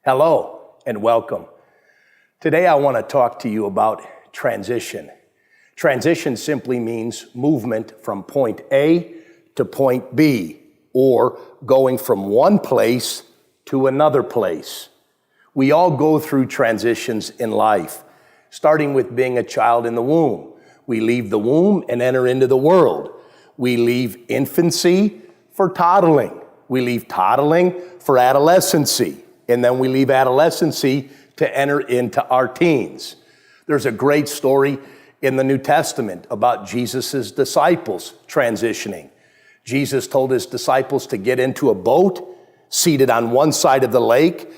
Hello and welcome. Today I want to talk to you about transition. Transition simply means movement from point A to point B, or going from one place to another place. We all go through transitions in life, starting with being a child in the womb. We leave the womb and enter into the world. We leave infancy for toddling. We leave toddling for adolescency. And then we leave adolescency to enter into our teens. There's a great story in the New Testament about Jesus' disciples transitioning. Jesus told his disciples to get into a boat seated on one side of the lake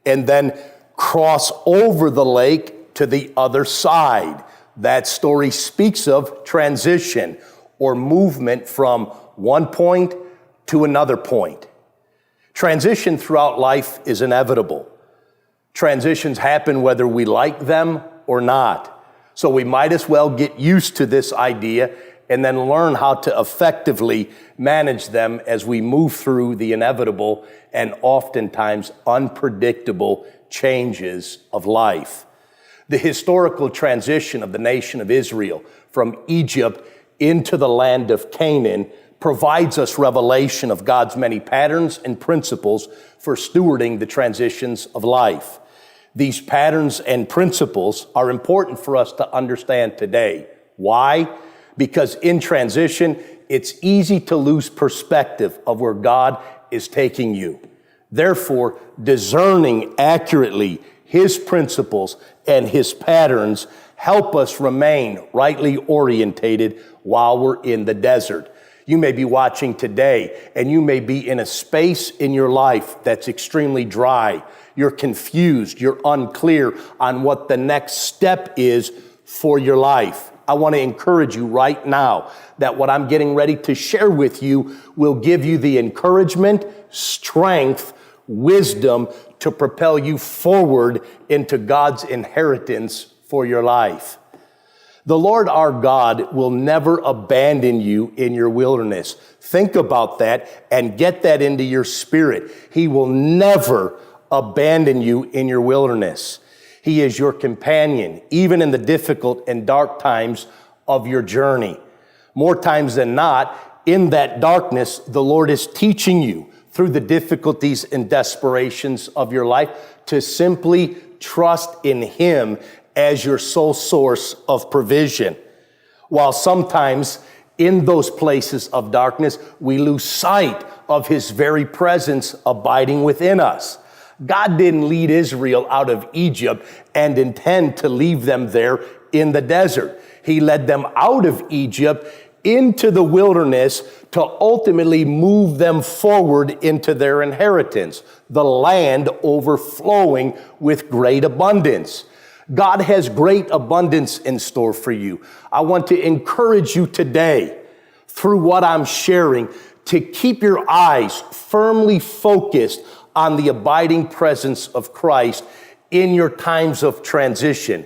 and then cross over the lake to the other side. That story speaks of transition or movement from one point to another point. Transition throughout life is inevitable. Transitions happen whether we like them or not. So we might as well get used to this idea and then learn how to effectively manage them as we move through the inevitable and oftentimes unpredictable changes of life. The historical transition of the nation of Israel from Egypt into the land of Canaan provides us revelation of God's many patterns and principles for stewarding the transitions of life. These patterns and principles are important for us to understand today. Why? Because in transition, it's easy to lose perspective of where God is taking you. Therefore, discerning accurately His principles and His patterns help us remain rightly orientated while we're in the desert. You may be watching today and you may be in a space in your life that's extremely dry. You're confused. You're unclear on what the next step is for your life. I want to encourage you right now that what I'm getting ready to share with you will give you the encouragement, strength, wisdom to propel you forward into God's inheritance for your life. The Lord our God will never abandon you in your wilderness. Think about that and get that into your spirit. He will never abandon you in your wilderness. He is your companion, even in the difficult and dark times of your journey. More times than not, in that darkness, the Lord is teaching you through the difficulties and desperations of your life to simply trust in Him as your sole source of provision. While sometimes in those places of darkness, we lose sight of His very presence abiding within us. God didn't lead Israel out of Egypt and intend to leave them there in the desert. He led them out of Egypt into the wilderness to ultimately move them forward into their inheritance, the land overflowing with great abundance. God has great abundance in store for you. I want to encourage you today, through what I'm sharing, to keep your eyes firmly focused on the abiding presence of Christ in your times of transition.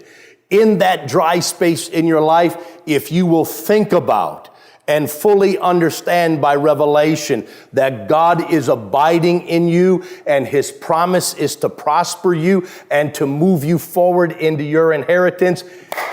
In that dry space in your life, if you will think about and fully understand by revelation that God is abiding in you and His promise is to prosper you and to move you forward into your inheritance,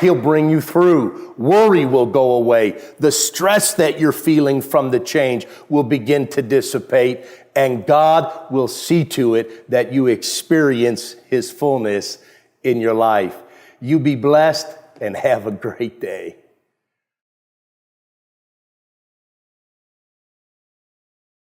He'll bring you through. Worry will go away. The stress that you're feeling from the change will begin to dissipate, and God will see to it that you experience His fullness in your life. You be blessed and have a great day.